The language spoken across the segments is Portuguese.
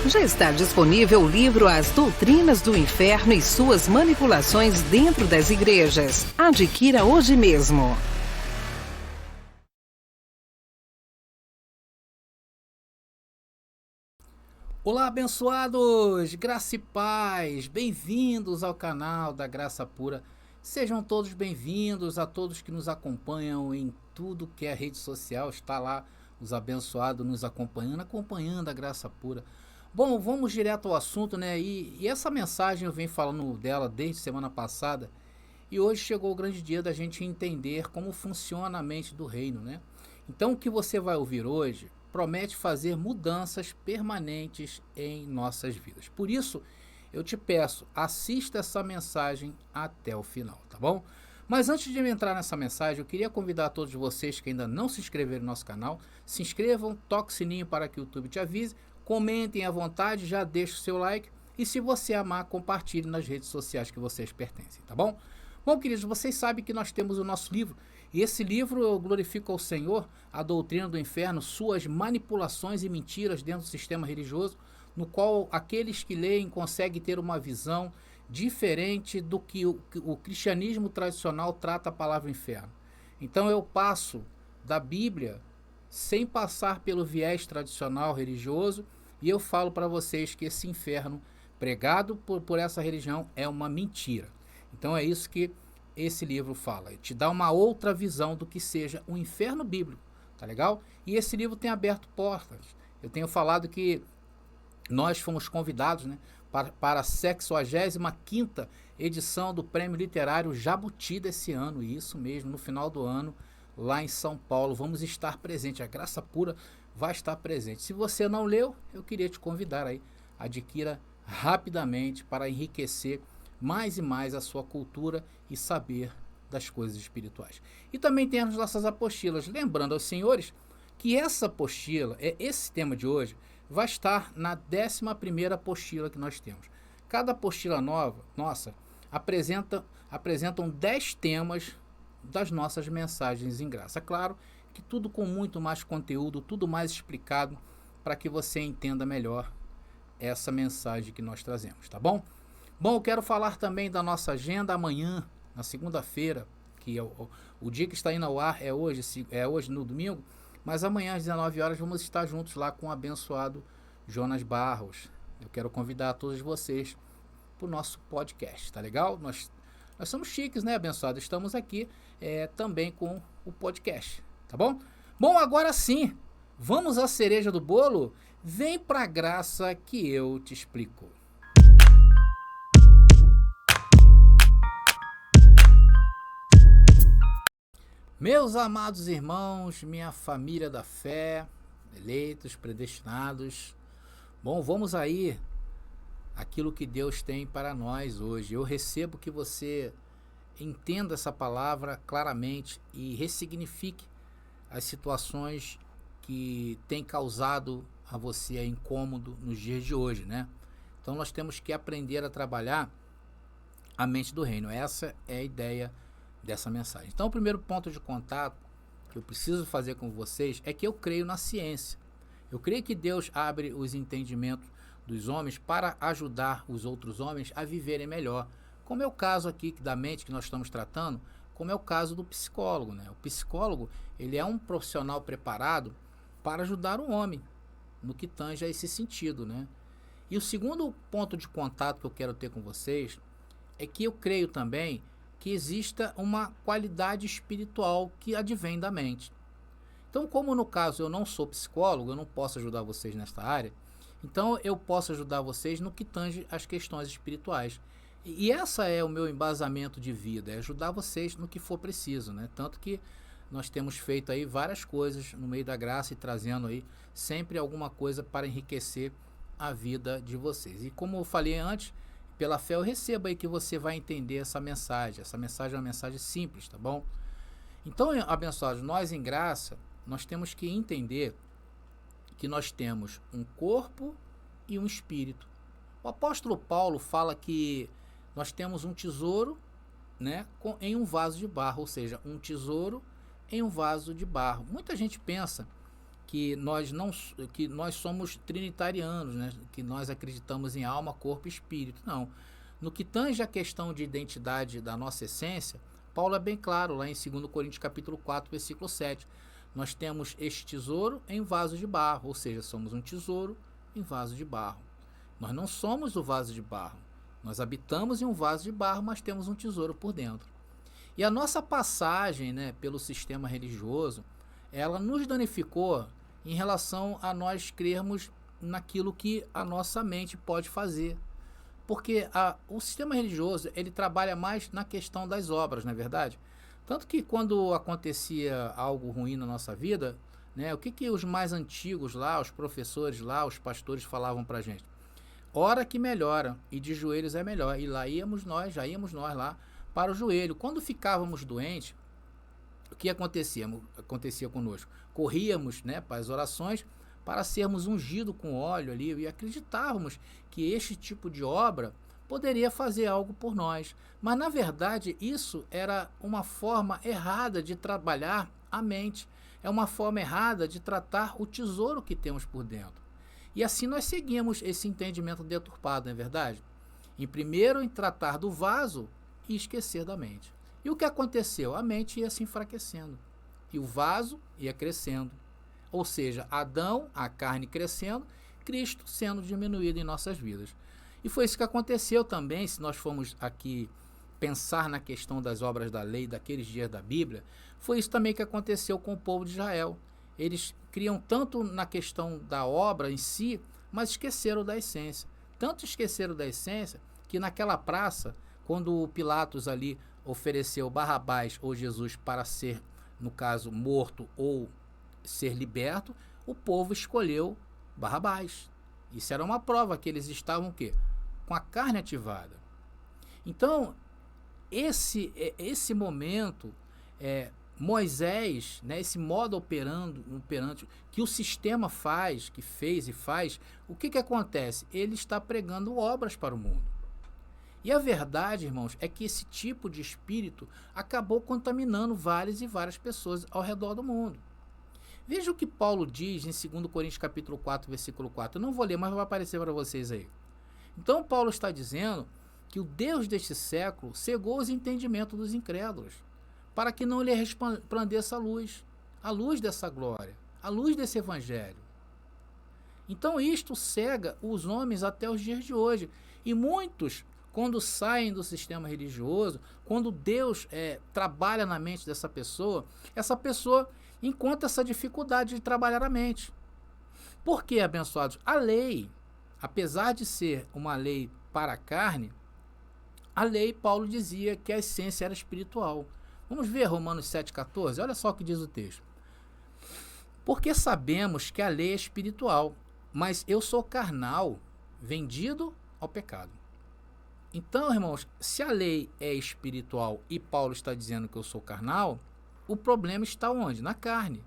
Já está disponível o livro As Doutrinas do Inferno e Suas Manipulações Dentro das Igrejas. Adquira hoje mesmo. Olá, abençoados! Graça e paz! Bem-vindos ao canal da Graça Pura. Sejam todos bem-vindos, a todos que nos acompanham em tudo que é rede social. Está lá os abençoados nos acompanhando a Graça Pura. Bom, vamos direto ao assunto, né? E essa mensagem eu venho falando dela desde semana passada. E hoje chegou o grande dia da gente entender como funciona a mente do reino, né? Então o que você vai ouvir hoje promete fazer mudanças permanentes em nossas vidas. Por isso, eu te peço, assista essa mensagem até o final, tá bom? Mas antes de eu entrar nessa mensagem, eu queria convidar todos vocês que ainda não se inscreveram no nosso canal, se inscrevam, toque o sininho para que o YouTube te avise, comentem à vontade, já deixe o seu like e se você amar, compartilhe nas redes sociais que vocês pertencem, tá bom? Bom, queridos, vocês sabem que nós temos o nosso livro, e esse livro glorifica ao Senhor, a doutrina do inferno, suas manipulações e mentiras dentro do sistema religioso, no qual aqueles que leem conseguem ter uma visão diferente do que o cristianismo tradicional trata a palavra inferno. Então eu passo da Bíblia sem passar pelo viés tradicional religioso, e eu falo para vocês que esse inferno pregado por essa religião é uma mentira. Então é isso que esse livro fala, te dá uma outra visão do que seja o inferno bíblico, tá legal? E esse livro tem aberto portas. Eu tenho falado que nós fomos convidados, né, para a 65ª edição do Prêmio Literário Jabuti desse ano, e isso mesmo, no final do ano, lá em São Paulo, vamos estar presente, a Graça Pura vai estar presente. Se você não leu, eu queria te convidar aí, adquira rapidamente para enriquecer mais e mais a sua cultura e saber das coisas espirituais. E também temos nossas apostilas. Lembrando aos senhores que essa apostila, esse tema de hoje, vai estar na 11ª apostila que nós temos. Cada apostila nova, nossa, apresentam 10 temas das nossas mensagens em graça. Claro que tudo com muito mais conteúdo, tudo mais explicado para que você entenda melhor essa mensagem que nós trazemos, tá bom? Bom, eu quero falar também da nossa agenda amanhã, na segunda-feira, que é o dia que está indo ao ar é hoje no domingo, mas amanhã às 19 horas vamos estar juntos lá com o abençoado Jonas Barros. Eu quero convidar todos vocês para o nosso podcast, tá legal? Nós somos chiques, né, abençoado? Estamos aqui também com o podcast, tá bom? Bom, agora sim, vamos à cereja do bolo? Vem pra graça que eu te explico. Meus amados irmãos, minha família da fé, eleitos, predestinados, bom, vamos aí aquilo que Deus tem para nós hoje. Eu recebo que você entenda essa palavra claramente e ressignifique as situações que têm causado a você incômodo nos dias de hoje, né? Então nós temos que aprender a trabalhar a mente do reino. Essa é a ideia dessa mensagem. Então o primeiro ponto de contato que eu preciso fazer com vocês é que eu creio na ciência. Eu creio que Deus abre os entendimentos dos homens para ajudar os outros homens a viverem melhor. Como é o caso aqui da mente que nós estamos tratando, como é o caso do psicólogo, né? O psicólogo, ele é um profissional preparado para ajudar o homem no que tange a esse sentido, né? E o segundo ponto de contato que eu quero ter com vocês é que eu creio também que exista uma qualidade espiritual que advém da mente. Então, como no caso eu não sou psicólogo, eu não posso ajudar vocês nesta área, então eu posso ajudar vocês no que tange as questões espirituais. E essa é o meu embasamento de vida, é ajudar vocês no que for preciso, né? Tanto que nós temos feito aí várias coisas no meio da graça e trazendo aí sempre alguma coisa para enriquecer a vida de vocês. E como eu falei antes, pela fé eu recebo aí que você vai entender essa mensagem. Essa mensagem é uma mensagem simples, tá bom? Então, abençoados, nós em graça, nós temos que entender que nós temos um corpo e um espírito. O apóstolo Paulo fala que nós temos um tesouro, né, em um vaso de barro, ou seja, um tesouro em um vaso de barro. Muita gente pensa que nós não que nós somos trinitarianos, né? Que nós acreditamos em alma, corpo e espírito. Não. No que tange a questão de identidade da nossa essência, Paulo é bem claro lá em 2 Coríntios capítulo 4, versículo 7. Nós temos este tesouro em vaso de barro, ou seja, somos um tesouro em vaso de barro. Nós não somos o vaso de barro. Nós habitamos em um vaso de barro, mas temos um tesouro por dentro. E a nossa passagem, né, pelo sistema religioso, ela nos danificou em relação a nós crermos naquilo que a nossa mente pode fazer. Porque o sistema religioso, ele trabalha mais na questão das obras, não é verdade? Tanto que quando acontecia algo ruim na nossa vida, né, o que os mais antigos lá, os professores lá, os pastores falavam pra gente? Ora que melhora, e de joelhos é melhor. E lá já íamos nós lá para o joelho. Quando ficávamos doentes, o que acontecia conosco? Corríamos, né, para as orações para sermos ungidos com óleo ali e acreditávamos que este tipo de obra poderia fazer algo por nós. Mas, na verdade, isso era uma forma errada de trabalhar a mente. É uma forma errada de tratar o tesouro que temos por dentro. E assim nós seguimos esse entendimento deturpado, não é verdade? Em tratar do vaso e esquecer da mente. E o que aconteceu? A mente ia se enfraquecendo. E o vaso ia crescendo. Ou seja, Adão, a carne crescendo, Cristo sendo diminuído em nossas vidas. E foi isso que aconteceu também, se nós formos aqui pensar na questão das obras da lei daqueles dias da Bíblia, foi isso também que aconteceu com o povo de Israel. Eles criam tanto na questão da obra em si, mas esqueceram da essência. Tanto esqueceram da essência que naquela praça, quando Pilatos ali ofereceu Barrabás ou Jesus para ser, no caso, morto ou ser liberto, o povo escolheu Barrabás. Isso era uma prova que eles estavam o quê? Com a carne ativada. Então, esse momento, Moisés, né, esse modo operante que o sistema faz, que fez e faz, o que acontece? Ele está pregando obras para o mundo. E a verdade, irmãos, é que esse tipo de espírito acabou contaminando várias e várias pessoas ao redor do mundo. Veja o que Paulo diz em 2 Coríntios capítulo 4, versículo 4. Eu não vou ler, mas vai aparecer para vocês aí. Então Paulo está dizendo que o Deus deste século cegou os entendimentos dos incrédulos, para que não lhe resplandeça a luz dessa glória, a luz desse evangelho. Então isto cega os homens até os dias de hoje. E muitos, quando saem do sistema religioso, quando Deus trabalha na mente dessa pessoa, essa pessoa encontra essa dificuldade de trabalhar a mente. Por quê, abençoados? A lei, apesar de ser uma lei para a carne, a lei, Paulo dizia que a essência era espiritual. Vamos ver Romanos 7,14? Olha só o que diz o texto. Porque sabemos que a lei é espiritual, mas eu sou carnal, vendido ao pecado. Então, irmãos, se a lei é espiritual e Paulo está dizendo que eu sou carnal, o problema está onde? Na carne.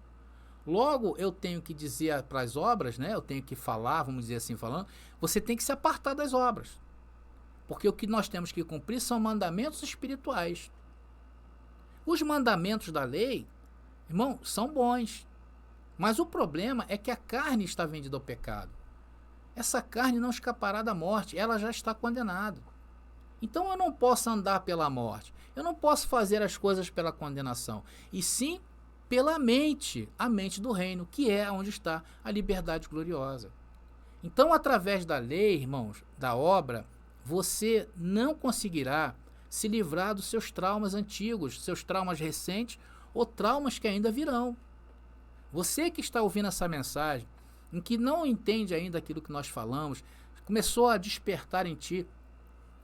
Logo, eu tenho que dizer para as obras, né? Eu tenho que falar, vamos dizer assim falando, você tem que se apartar das obras. Porque o que nós temos que cumprir são mandamentos espirituais. Os mandamentos da lei, irmão, são bons. Mas o problema é que a carne está vendida ao pecado. Essa carne não escapará da morte, ela já está condenada. Então eu não posso andar pela morte. Eu não posso fazer as coisas pela condenação. E sim pela mente, a mente do reino, que é onde está a liberdade gloriosa. Então, através da lei, irmãos, da obra, você não conseguirá se livrar dos seus traumas antigos, seus traumas recentes ou traumas que ainda virão. Você que está ouvindo essa mensagem, em que não entende ainda aquilo que nós falamos, começou a despertar em ti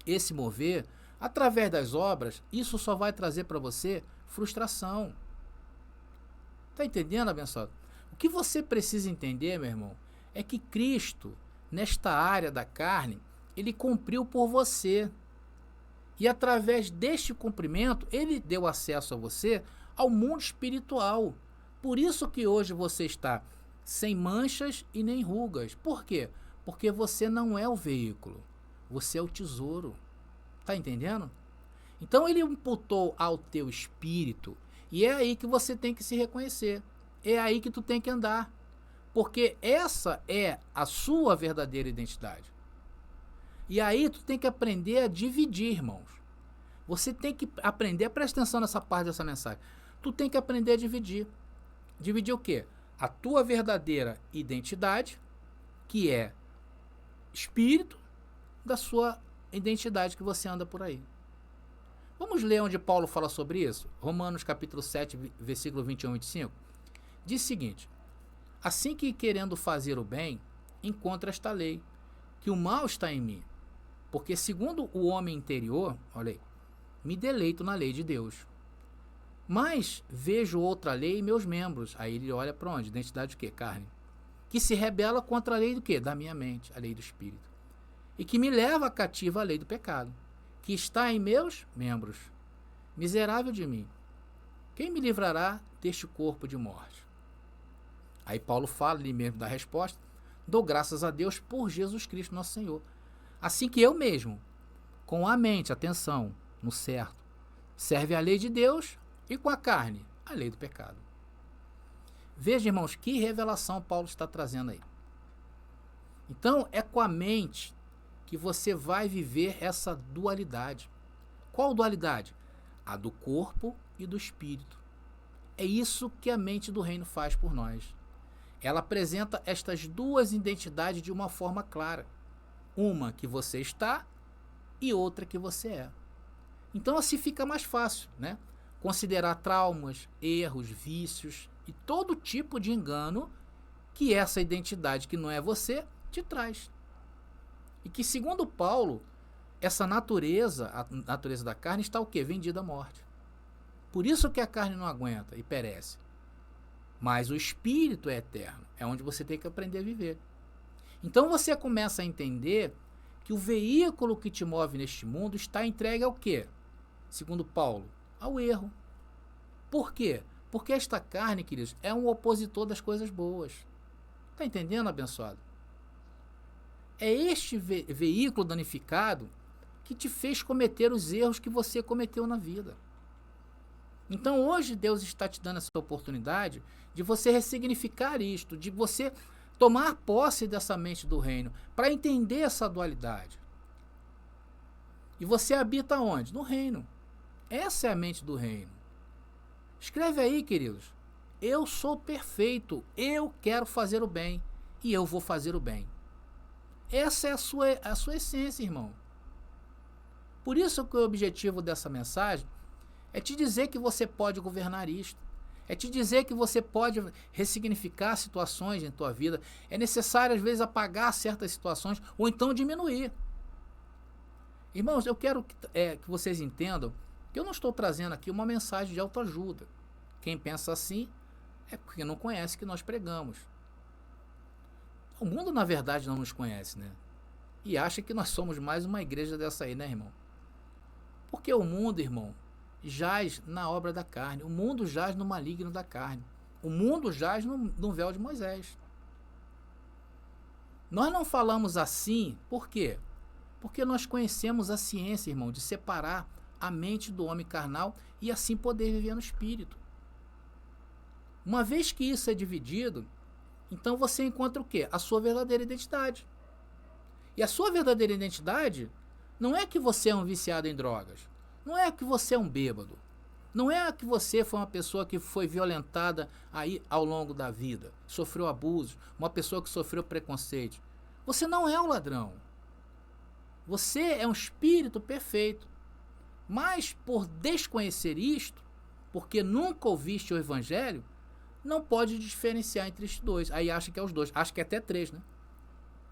esse mover, através das obras, isso só vai trazer para você frustração. Está entendendo, abençoado? O que você precisa entender, meu irmão, é que Cristo, nesta área da carne, ele cumpriu por você. E através deste cumprimento, ele deu acesso a você ao mundo espiritual. Por isso que hoje você está sem manchas e nem rugas. Por quê? Porque você não é o veículo, você é o tesouro. Está entendendo? Então ele imputou ao teu espírito, e é aí que você tem que se reconhecer. É aí que tu tem que andar. Porque essa é a sua verdadeira identidade. E aí tu tem que aprender a dividir, irmãos. Você tem que aprender, presta atenção nessa parte dessa mensagem. Tu tem que aprender a dividir. Dividir o quê? A tua verdadeira identidade, que é espírito, da sua identidade que você anda por aí. Vamos ler onde Paulo fala sobre isso? Romanos capítulo 7, versículo 21 e 25. Diz o seguinte: assim que querendo fazer o bem, encontra esta lei, que o mal está em mim. Porque segundo o homem interior, olha aí, me deleito na lei de Deus. Mas vejo outra lei em meus membros. Aí ele olha para onde? Identidade do quê? Carne. Que se rebela contra a lei do quê? Da minha mente, a lei do espírito. E que me leva cativa à lei do pecado, que está em meus membros. Miserável de mim, quem me livrará deste corpo de morte? Aí Paulo fala ali mesmo da resposta: dou graças a Deus por Jesus Cristo nosso Senhor. Assim que eu mesmo, com a mente, atenção, no certo, serve a lei de Deus, e com a carne, a lei do pecado. Veja, irmãos, que revelação Paulo está trazendo aí. Então, é com a mente que você vai viver essa dualidade. Qual dualidade? A do corpo e do espírito. É isso que a mente do reino faz por nós. Ela apresenta estas duas identidades de uma forma clara. Uma que você está e outra que você é. Então assim fica mais fácil, né? Considerar traumas, erros, vícios e todo tipo de engano que essa identidade que não é você te traz. E que, segundo Paulo, essa natureza, a natureza da carne, está o quê? Vendida à morte. Por isso que a carne não aguenta e perece. Mas o espírito é eterno, é onde você tem que aprender a viver. Então você começa a entender que o veículo que te move neste mundo está entregue ao quê? Segundo Paulo, ao erro. Por quê? Porque esta carne, queridos, é um opositor das coisas boas. Está entendendo, abençoado? É este veículo danificado que te fez cometer os erros que você cometeu na vida. Então hoje Deus está te dando essa oportunidade de você ressignificar isto, de você tomar posse dessa mente do reino, para entender essa dualidade. E você habita onde? No reino. Essa é a mente do reino. Escreve aí, queridos: eu sou perfeito, eu quero fazer o bem e eu vou fazer o bem. Essa é a sua essência, irmão. Por isso que o objetivo dessa mensagem é te dizer que você pode governar isto. É te dizer que você pode ressignificar situações em tua vida. É necessário, às vezes, apagar certas situações ou então diminuir. Irmãos, eu quero que vocês entendam que eu não estou trazendo aqui uma mensagem de autoajuda. Quem pensa assim é porque não conhece o que nós pregamos. O mundo, na verdade, não nos conhece, né? E acha que nós somos mais uma igreja dessa aí, né, irmão? Porque o mundo, irmão, jaz na obra da carne. O mundo jaz no maligno da carne. O mundo jaz no véu de Moisés. Nós não falamos assim, por quê? Porque nós conhecemos a ciência, irmão, de separar a mente do homem carnal e assim poder viver no espírito. Uma vez que isso é dividido, então você encontra o quê? A sua verdadeira identidade. E a sua verdadeira identidade não é que você é um viciado em drogas. Não é que você é um bêbado. Não é que você foi uma pessoa que foi violentada aí ao longo da vida, sofreu abusos, uma pessoa que sofreu preconceito. Você não é um ladrão. Você é um espírito perfeito. Mas por desconhecer isto, porque nunca ouviste o evangelho, não pode diferenciar entre estes dois. Aí acha que é os dois, acha que é até três, né?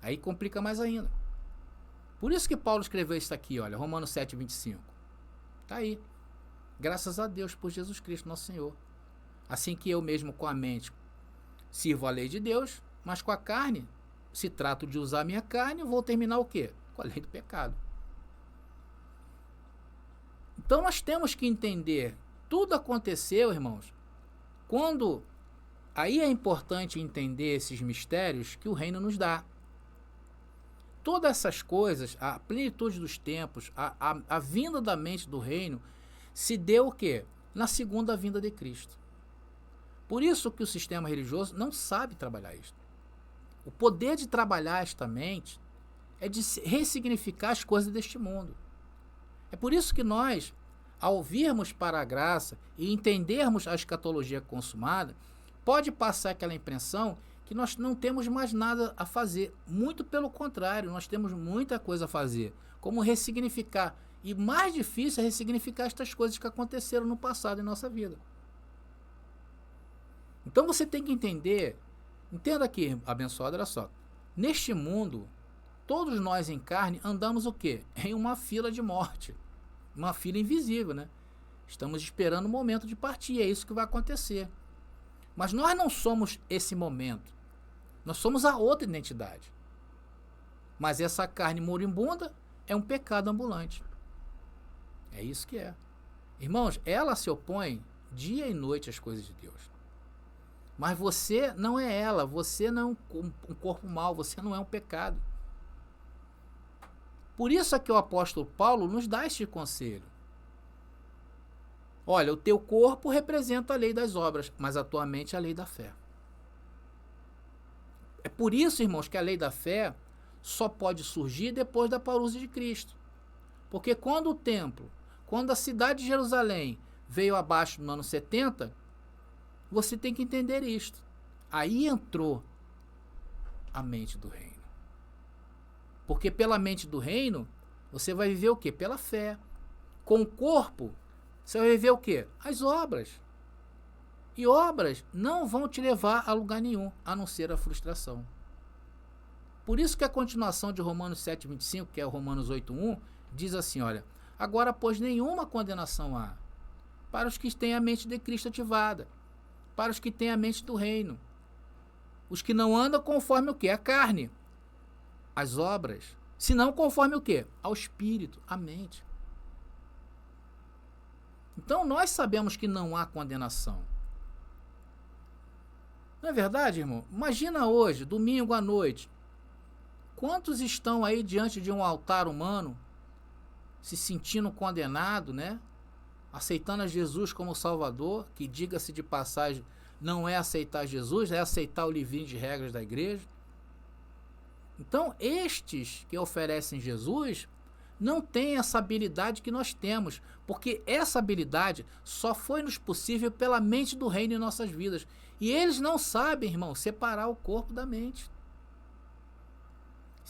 Aí complica mais ainda. Por isso que Paulo escreveu isso aqui, olha, Romanos 7, 25. Tá aí. Graças a Deus por Jesus Cristo, nosso Senhor. Assim que eu mesmo com a mente sirvo a lei de Deus, mas com a carne, se trato de usar a minha carne, eu vou terminar o quê? Com a lei do pecado. Então nós temos que entender, tudo aconteceu, irmãos, quando... Aí é importante entender esses mistérios que o reino nos dá. Todas essas coisas, a plenitude dos tempos, a vinda da mente do reino, se deu o quê? Na segunda vinda de Cristo. Por isso que o sistema religioso não sabe trabalhar isso. O poder de trabalhar esta mente é de ressignificar as coisas deste mundo. É por isso que nós, ao virmos para a graça e entendermos a escatologia consumada, pode passar aquela impressão que nós não temos mais nada a fazer. Muito pelo contrário, nós temos muita coisa a fazer. Como ressignificar. E mais difícil é ressignificar estas coisas que aconteceram no passado em nossa vida. Então você tem que entender, entenda aqui, abençoado, olha só. Neste mundo, todos nós em carne andamos o quê? Em uma fila de morte. Uma fila invisível, né? Estamos esperando o momento de partir, é isso que vai acontecer. Mas nós não somos esse momento. Nós somos a outra identidade. Mas essa carne moribunda é um pecado ambulante. É isso que é. Irmãos, ela se opõe dia e noite às coisas de Deus. Mas você não é ela, você não é um corpo mau, você não é um pecado. Por isso é que o apóstolo Paulo nos dá este conselho. Olha, o teu corpo representa a lei das obras, mas a tua mente é a lei da fé. É por isso, irmãos, que a lei da fé só pode surgir depois da parousia de Cristo. Porque quando o templo, quando a cidade de Jerusalém veio abaixo no ano 70, você tem que entender isto. Aí entrou a mente do reino. Porque pela mente do reino, você vai viver o quê? Pela fé. Com o corpo, você vai viver o quê? As obras. E obras não vão te levar a lugar nenhum, a não ser a frustração. Por isso que a continuação de Romanos 7,25, que é o Romanos 8,1, diz assim, olha, agora, pois, nenhuma condenação há para os que têm a mente de Cristo ativada, para os que têm a mente do reino, os que não andam conforme o quê? A carne, as obras, senão conforme o quê? Ao Espírito, a mente. Então, nós sabemos que não há condenação. Não é verdade, irmão? Imagina hoje, domingo à noite, quantos estão aí diante de um altar humano, se sentindo condenado, né? Aceitando a Jesus como Salvador, que, diga-se de passagem, não é aceitar Jesus, é aceitar o livrinho de regras da igreja. Então, estes que oferecem Jesus não têm essa habilidade que nós temos, porque essa habilidade só foi nos possível pela mente do reino em nossas vidas. E eles não sabem, irmão, separar o corpo da mente.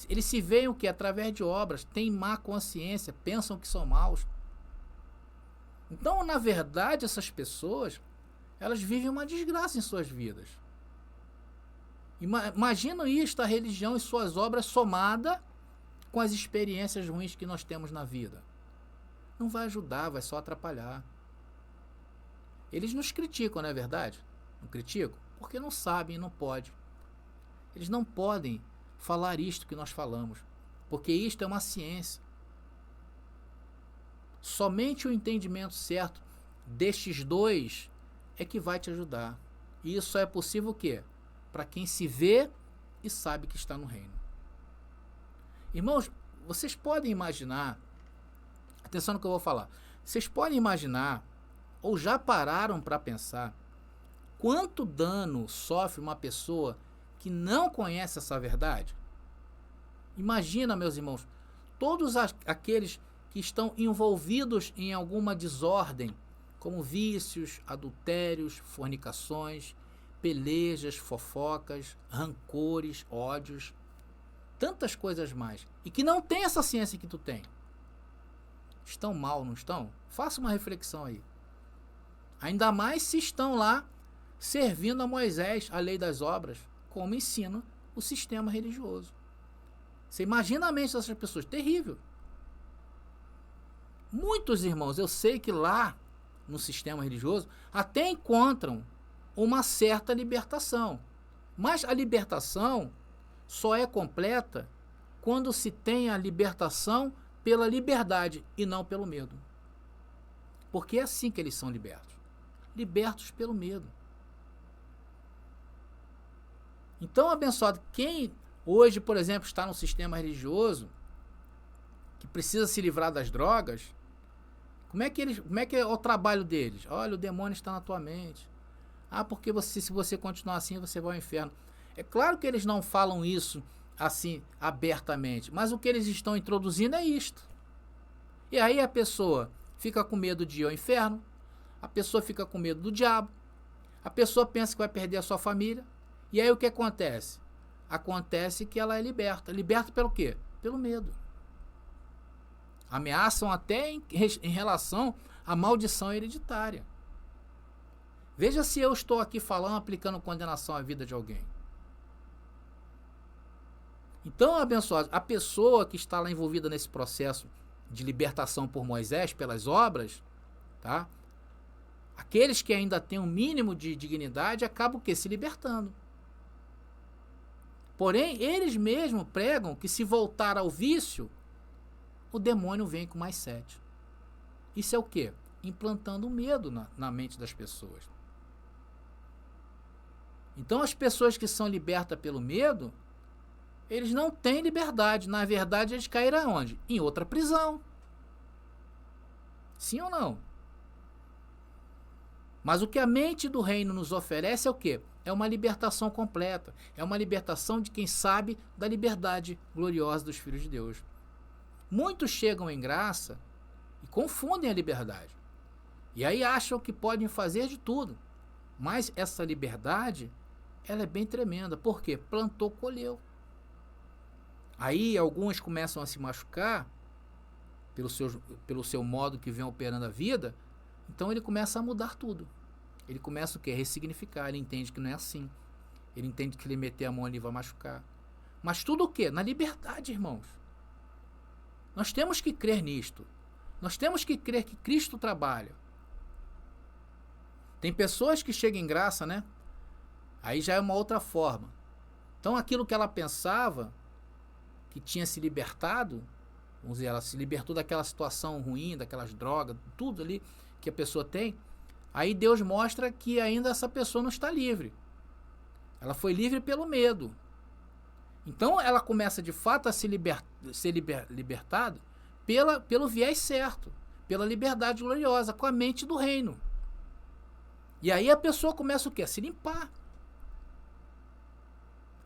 Eles se veem o que? Através de obras, têm má consciência, pensam que são maus. Então, na verdade, essas pessoas, elas vivem uma desgraça em suas vidas. Imagina isto, a religião e suas obras somada com as experiências ruins que nós temos na vida. Não vai ajudar, vai só atrapalhar. Eles nos criticam, não é verdade? Não criticam? Porque não sabem, não podem. Eles não podem falar isto que nós falamos, porque isto é uma ciência. Somente o entendimento certo destes dois é que vai te ajudar. E isso é possível o quê? Para quem se vê e sabe que está no reino. Irmãos, vocês podem imaginar, atenção no que eu vou falar, vocês podem imaginar, ou já pararam para pensar, quanto dano sofre uma pessoa que não conhece essa verdade? Imagina, meus irmãos, todos aqueles que estão envolvidos em alguma desordem, como vícios, adultérios, fornicações, pelejas, fofocas, rancores, ódios, tantas coisas mais, e que não tem essa ciência que tu tem. Estão mal, não estão? Faça uma reflexão aí. Ainda mais se estão lá servindo a Moisés, a lei das obras, como ensina o sistema religioso. Você imagina a mente dessas pessoas, terrível. Muitos irmãos, eu sei que lá no sistema religioso até encontram uma certa libertação. Mas a libertação só é completa quando se tem a libertação pela liberdade e não pelo medo. Porque é assim que eles são libertos. Libertos pelo medo. Então, abençoado, quem hoje, por exemplo, está no sistema religioso, que precisa se livrar das drogas, como é que é o trabalho deles? Olha, o demônio está na tua mente. Ah, porque se você continuar assim, você vai ao inferno. É claro que eles não falam isso assim abertamente, mas o que eles estão introduzindo é isto. E aí a pessoa fica com medo de ir ao inferno, a pessoa fica com medo do diabo, a pessoa pensa que vai perder a sua família, e aí o que acontece? Acontece que ela é liberta. Liberta pelo quê? Pelo medo. Ameaçam até em relação à maldição hereditária. Veja se eu estou aqui falando, aplicando condenação à vida de alguém. Então, abençoado, a pessoa que está lá envolvida nesse processo de libertação por Moisés, pelas obras, tá? Aqueles que ainda têm um mínimo de dignidade acabam o quê? Se libertando. Porém, eles mesmos pregam que se voltar ao vício, o demônio vem com mais 7. Isso é o quê? Implantando medo na mente das pessoas. Então, as pessoas que são libertas pelo medo, eles não têm liberdade. Na verdade, eles caíram onde? Em outra prisão. Sim ou não? Mas o que a mente do reino nos oferece é o quê? É uma libertação completa. É uma libertação de quem sabe da liberdade gloriosa dos filhos de Deus. Muitos chegam em graça e confundem a liberdade. E aí acham que podem fazer de tudo. Mas essa liberdade, ela é bem tremenda. Por quê? Plantou, colheu. Aí alguns começam a se machucar pelo seu modo que vem operando a vida. Então ele começa a mudar tudo. Ele começa o quê? A ressignificar. Ele entende que não é assim. Ele entende que ele meter a mão ali vai machucar. Mas tudo o quê? Na liberdade, irmãos. Nós temos que crer nisto. Nós temos que crer que Cristo trabalha. Tem pessoas que chegam em graça, né? Aí já é uma outra forma. Então aquilo que ela pensava que tinha se libertado, vamos dizer, ela se libertou daquela situação ruim, daquelas drogas, tudo ali que a pessoa tem. Aí Deus mostra que ainda essa pessoa não está livre. Ela foi livre pelo medo. Então ela começa de fato a ser libertada pelo viés certo, pela liberdade gloriosa, com a mente do reino. E aí a pessoa começa o quê? A se limpar.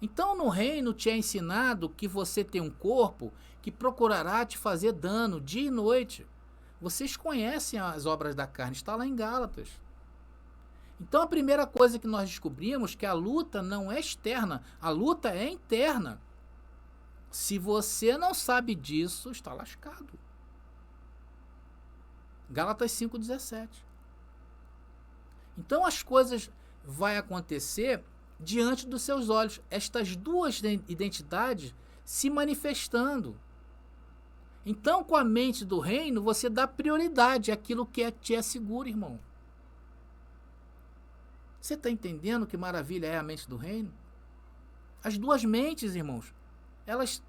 Então no reino te é ensinado que você tem um corpo que procurará te fazer dano dia e noite. Vocês conhecem as obras da carne, está lá em Gálatas. Então a primeira coisa que nós descobrimos é que a luta não é externa, a luta é interna. Se você não sabe disso, está lascado. Gálatas 5,17. Então as coisas vão acontecer diante dos seus olhos. Estas duas identidades se manifestando. Então, com a mente do reino, você dá prioridade àquilo que te é seguro, irmão. Você está entendendo que maravilha é a mente do reino? As duas mentes, irmãos, elas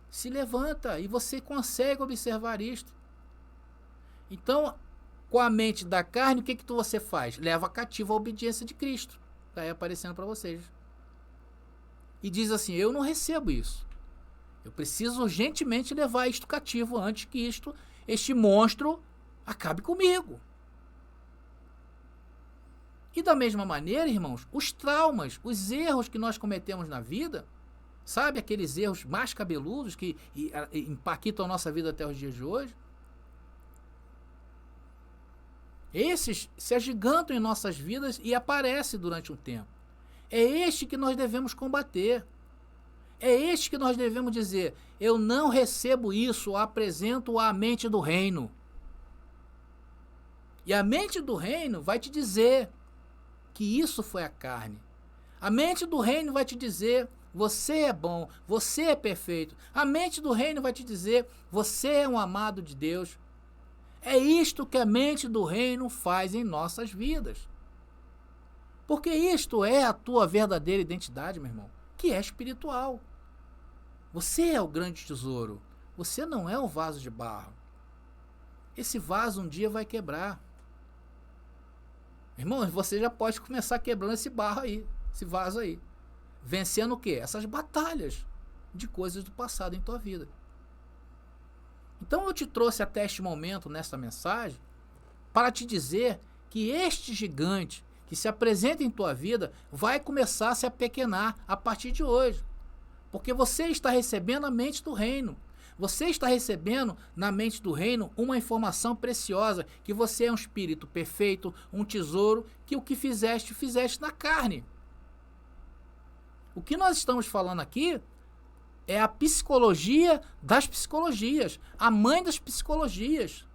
se levantam e você consegue observar isto. Então, com a mente da carne, o que você faz? Leva cativo a obediência de Cristo. Está aí aparecendo para vocês. E diz assim, eu não recebo isso. Eu preciso urgentemente levar isto cativo antes que este monstro acabe comigo. E da mesma maneira, irmãos, os traumas, os erros que nós cometemos na vida, sabe, aqueles erros mais cabeludos que impactam a nossa vida até os dias de hoje, esses se agigantam em nossas vidas e aparecem durante um tempo. É este que nós devemos combater. É este que nós devemos dizer, eu não recebo isso, apresento à mente do reino. E a mente do reino vai te dizer que isso foi a carne. A mente do reino vai te dizer, você é bom, você é perfeito. A mente do reino vai te dizer, você é um amado de Deus. É isto que a mente do reino faz em nossas vidas. Porque isto é a tua verdadeira identidade, meu irmão, que é espiritual. Você é o grande tesouro. Você não é um vaso de barro. Esse vaso um dia vai quebrar. Irmão, você já pode começar quebrando esse barro aí, esse vaso aí. Vencendo o quê? Essas batalhas de coisas do passado em tua vida. Então eu te trouxe até este momento, nesta mensagem, para te dizer que este gigante que se apresenta em tua vida vai começar a se apequenar a partir de hoje. Porque você está recebendo a mente do reino. Você está recebendo na mente do reino uma informação preciosa, que você é um espírito perfeito, um tesouro, que o que fizeste, fizeste na carne. O que nós estamos falando aqui é a psicologia das psicologias, a mãe das psicologias.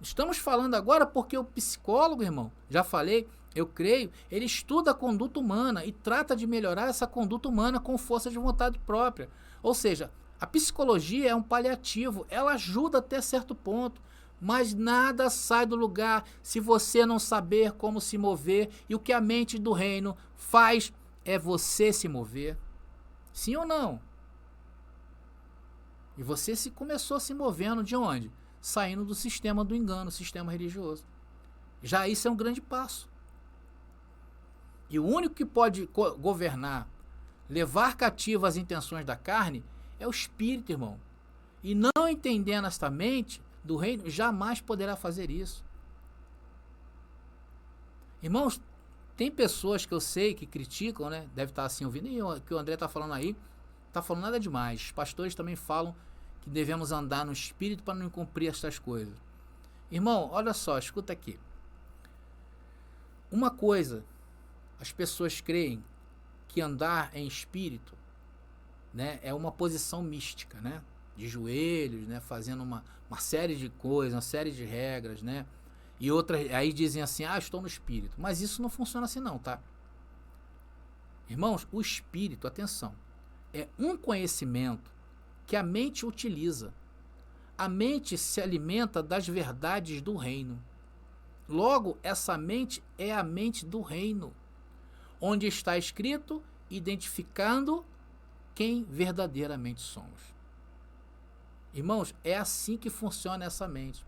Estamos falando agora porque o psicólogo, irmão, já falei, eu creio, ele estuda a conduta humana e trata de melhorar essa conduta humana com força de vontade própria. Ou seja, a psicologia é um paliativo, ela ajuda até certo ponto, mas nada sai do lugar se você não saber como se mover, e o que a mente do reino faz é você se mover. Sim ou não? E você começou se movendo de onde? Saindo do sistema do engano, sistema religioso. Já isso é um grande passo. E o único que pode governar, levar cativo as intenções da carne, é o espírito, irmão. E não entendendo esta mente do reino, jamais poderá fazer isso. Irmãos, tem pessoas que eu sei que criticam, né? Deve estar assim ouvindo, e o que o André está falando aí, está falando nada demais. Os pastores também falam que devemos andar no espírito para não cumprir estas coisas. Irmão, olha só, escuta aqui. Uma coisa, as pessoas creem que andar em espírito, né, é uma posição mística, né? De joelhos, né? Fazendo uma série de coisas, uma série de regras, né? E outras, aí dizem assim, estou no espírito. Mas isso não funciona assim não, tá? Irmãos, o espírito, atenção, é um conhecimento que a mente utiliza. A mente se alimenta das verdades do reino. Logo, essa mente é a mente do reino, onde está escrito, identificando quem verdadeiramente somos. Irmãos, é assim que funciona essa mente.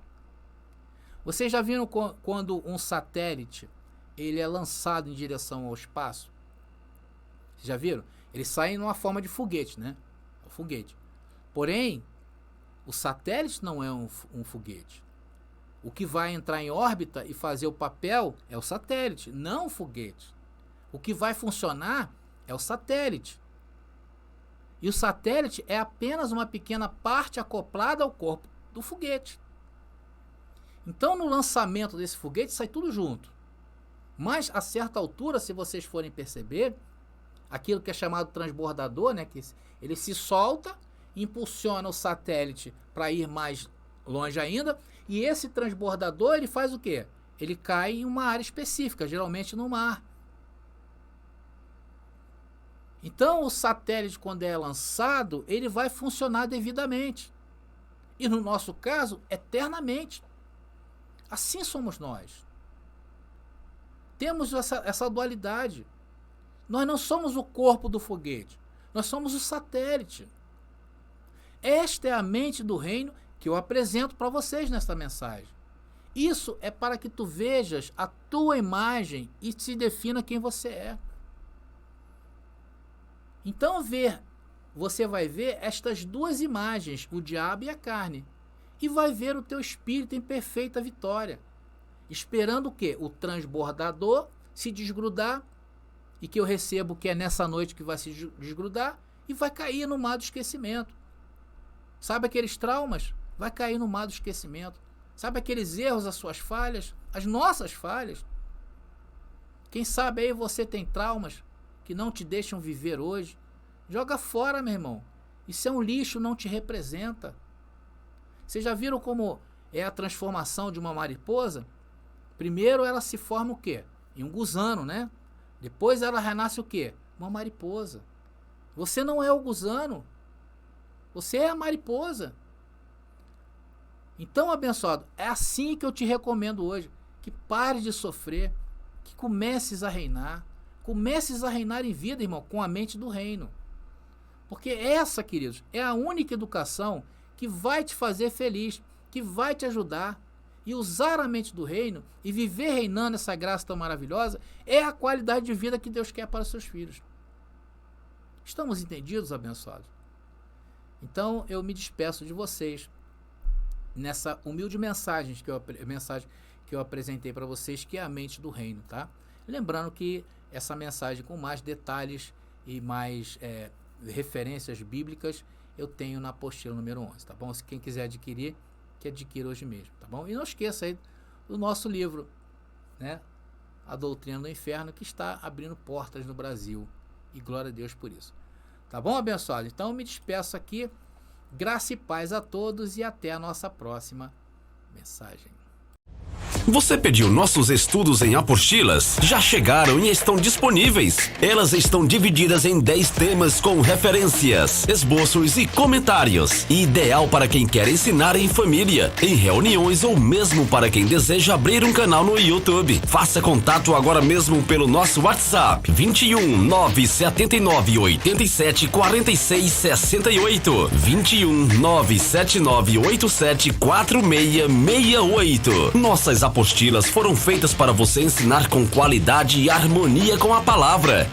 Vocês já viram quando um satélite ele é lançado em direção ao espaço? Vocês já viram? Ele sai numa forma de foguete, né? Um foguete. Porém, o satélite não é um foguete. O que vai entrar em órbita e fazer o papel é o satélite, não o foguete. O que vai funcionar é o satélite. E o satélite é apenas uma pequena parte acoplada ao corpo do foguete. Então, no lançamento desse foguete, sai tudo junto. Mas, a certa altura, se vocês forem perceber, aquilo que é chamado transbordador, né, que ele se solta, impulsiona o satélite para ir mais longe ainda, e esse transbordador, ele faz o quê? Ele cai em uma área específica, geralmente no mar. Então, o satélite, quando é lançado, ele vai funcionar devidamente. E, no nosso caso, eternamente. Assim somos nós. Temos essa dualidade. Nós não somos o corpo do foguete. Nós somos o satélite. Esta é a mente do reino que eu apresento para vocês nesta mensagem. Isso é para que tu vejas a tua imagem e se defina quem você é. Então você vai ver estas duas imagens, o diabo e a carne. E vai ver o teu espírito em perfeita vitória. Esperando o quê? O transbordador se desgrudar, e que eu recebo que é nessa noite que vai se desgrudar, e vai cair no mar do esquecimento. Sabe aqueles traumas? Vai cair no mar do esquecimento. Sabe aqueles erros, as suas falhas, as nossas falhas? Quem sabe aí você tem traumas que não te deixam viver hoje. Joga fora, meu irmão. Isso é um lixo, não te representa. Vocês já viram como é a transformação de uma mariposa? Primeiro ela se forma o quê? Em um gusano, né? Depois ela renasce o quê? Uma mariposa. Você não é o gusano. Você é a mariposa. Então, abençoado, é assim que eu te recomendo hoje. Que pare de sofrer. Que comeces a reinar. Comeces a reinar em vida, irmão, com a mente do reino. Porque essa, queridos, é a única educação que vai te fazer feliz, que vai te ajudar. E usar a mente do reino e viver reinando essa graça tão maravilhosa é a qualidade de vida que Deus quer para os seus filhos. Estamos entendidos, abençoados? Então, eu me despeço de vocês nessa humilde mensagem que eu apresentei para vocês, que é a mente do reino, tá? Lembrando que essa mensagem com mais detalhes e mais referências bíblicas eu tenho na apostila número 11, tá bom? Se quem quiser adquirir, que adquira hoje mesmo, tá bom? E não esqueça aí do nosso livro, né? A Doutrina do Inferno, que está abrindo portas no Brasil, e glória a Deus por isso. Tá bom, abençoado? Então eu me despeço aqui, graça e paz a todos e até a nossa próxima mensagem. Você pediu nossos estudos em apostilas? Já chegaram e estão disponíveis. Elas estão divididas em 10 temas com referências, esboços e comentários. Ideal para quem quer ensinar em família, em reuniões ou mesmo para quem deseja abrir um canal no YouTube. Faça contato agora mesmo pelo nosso WhatsApp 21 979 87 46 68 21 979 87 4668. Nossas apostilas foram feitas para você ensinar com qualidade e harmonia com a palavra.